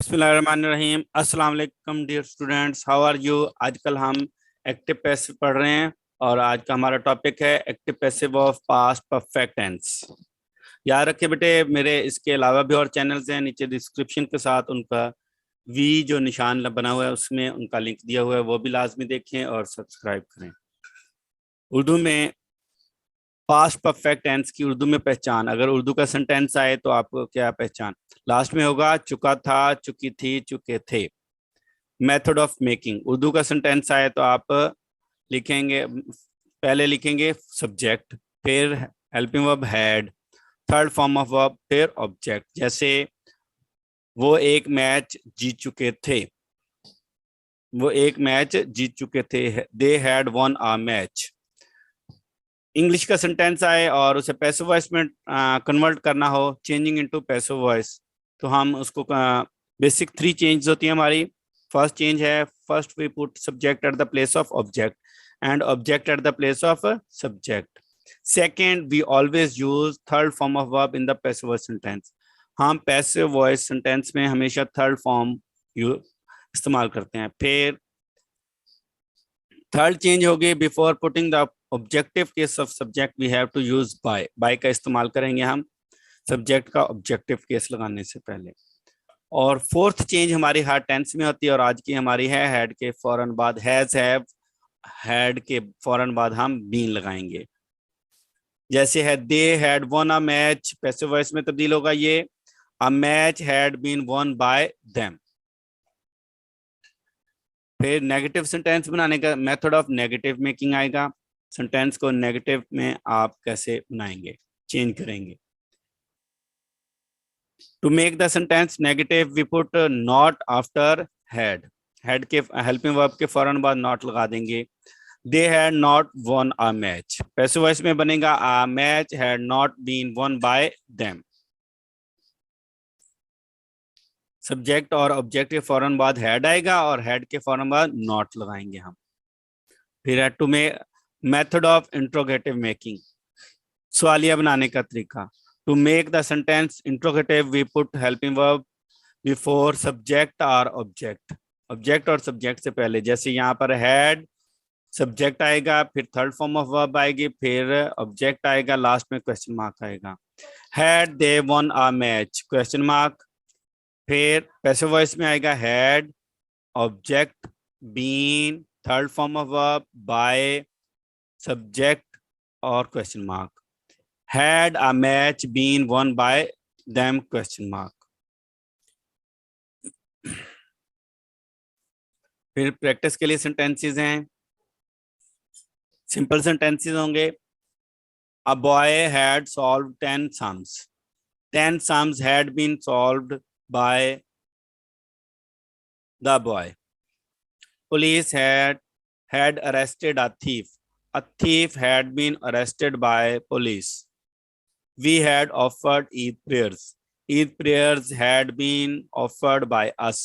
बिस्मिल्लाहिर्रहमानिर्रहीम। अस्सलाम वालेकुम dear students, how are you. आजकल हम एक्टिव पैसिव पढ़ रहे हैं और आज का हमारा टॉपिक है active passive of past perfect tense. याद रखिए बेटे, मेरे इसके अलावा भी और चैनल्स हैं, नीचे डिस्क्रिप्शन के साथ उनका वी जो निशान बना हुआ है उसमें उनका लिंक दिया हुआ है, वो भी लाजमी देखें और सब्सक्राइब करें। उर्दू में पास्ट परफेक्ट टेंस की उर्दू में पहचान, अगर उर्दू का सेंटेंस आए तो आपको क्या पहचान, लास्ट में होगा चुका था, चुकी थी, चुके थे। मेथड ऑफ मेकिंग, उर्दू का सेंटेंस आए तो आप लिखेंगे, पहले लिखेंगे सब्जेक्ट, फिर helping verb had, third form of verb, फिर ऑब्जेक्ट। जैसे वो एक मैच जीत चुके थे, वो एक मैच जीत चुके थे, दे had won a match. English का सेंटेंस आए और उसे पैसिव वॉइस में कन्वर्ट करना हो, चेंजिंग इनटू पैसिव वॉइस, तो हम उसको बेसिक थ्री चेंज होती है हमारी। फर्स्ट चेंज है, first we put subject at the place of object and object at the place of subject. Second, we always use third form of verb in the passive voice sentence. हम passive voice sentence में हमेशा third form इस्तेमाल करते हैं। फिर third change होगी, before putting the objective case of subject we have to use by का इस्तेमाल करेंगे हम सब्जेक्ट का ऑब्जेक्टिव केस लगाने से पहले। और फोर्थ चेंज हमारी हर टेंस में होती है और आज की हमारी है हैड के फौरन बाद हैज हैव, हैड के फौरन बाद हम बीन लगाएंगे। जैसे है they had won a match, passive voice में तब्दील होगा ये, a match had been won by them. फिर नेगेटिव सेंटेंस बनाने का मेथड ऑफ नेगेटिव मेकिंग आएगा, सेंटेंस को नेगेटिव में आप कैसे बनाएंगे, चेंज करेंगे। To make the sentence negative we put not after had, had के हेल्पिंग वर्ब के फौरन बाद नॉट लगा देंगे। They had not won a match, passive voice में बनेगा a match had not been won by them. Subject और object के फौरन बाद हैड आएगा और हैड के फौरन बाद नॉट लगाएंगे हम। फिर है to make, method of interrogative making, सवालिया बनाने का तरीका। To make the sentence interrogative we put helping verb before subject और ऑब्जेक्ट, ऑब्जेक्ट और सब्जेक्ट से पहले। जैसे यहाँ पर हैड सब्जेक्ट आएगा, फिर थर्ड फॉर्म ऑफ वर्ब आएगी, फिर ऑब्जेक्ट आएगा, लास्ट में क्वेश्चन मार्क आएगा। Had they won a match, question mark. फिर पैसिव वॉइस में आएगा had, object, been, third form of verb, by, subject और question mark. Had a match been won by them, question mark. फिर practice के लिए sentences हैं, simple sentences होंगे। A boy had solved 10 sums, 10 sums had been solved by the boy. Police had arrested a thief. A thief had been arrested by police. We had offered Eid prayers. Eid prayers had been offered by us.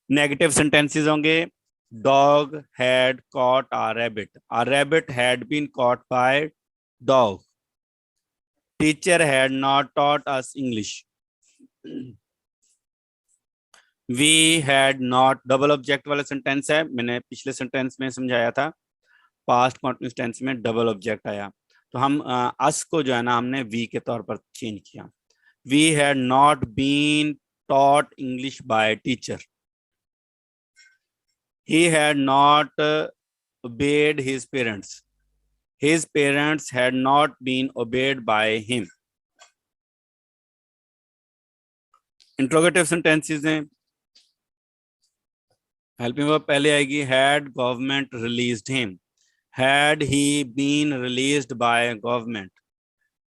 Negative sentences होंगे, dog had caught a rabbit. A rabbit had been caught by dog. Teacher had not taught us English. We had not, double object वाला sentence है, मैंने पिछले sentence में समझाया था, past continuous tense में double object आया, तो हम अस को जो है ना हमने वी के तौर पर चेंज किया। We had not been taught English by teacher. He had not obeyed his parents. His parents had not been obeyed by him. Interrogative sentences हैं, हेल्पिंग वर्ब पहले आएगी, had government released him, had he been released by government.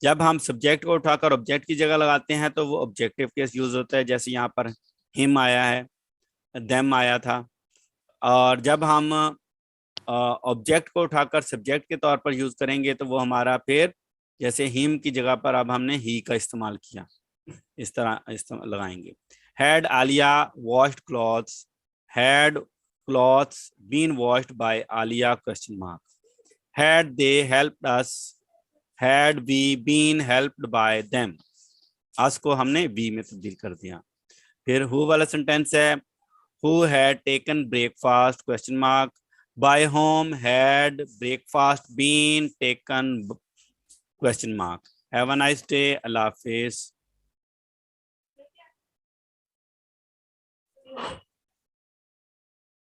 जब हम subject को उठाकर object की जगह लगाते हैं तो वो ऑब्जेक्टिव केस यूज होता है, जैसे यहाँ पर हिम आया है, देम आया था। और जब हम ऑब्जेक्ट को उठाकर सब्जेक्ट के तौर पर यूज करेंगे तो वो हमारा फिर, जैसे हिम की जगह पर अब हमने ही का इस्तेमाल किया, इस तरह लगाएंगे। Had Alia washed clothes, had clothes been washed by Alia, question mark. Had they helped us, had we been helped by them, us को हमने वी में तब्दील कर दिया। फिर हु वाला सेंटेंस है, who had taken breakfast question mark, by whom had breakfast been taken question mark. Have a nice day, अल्लाह हाफिज।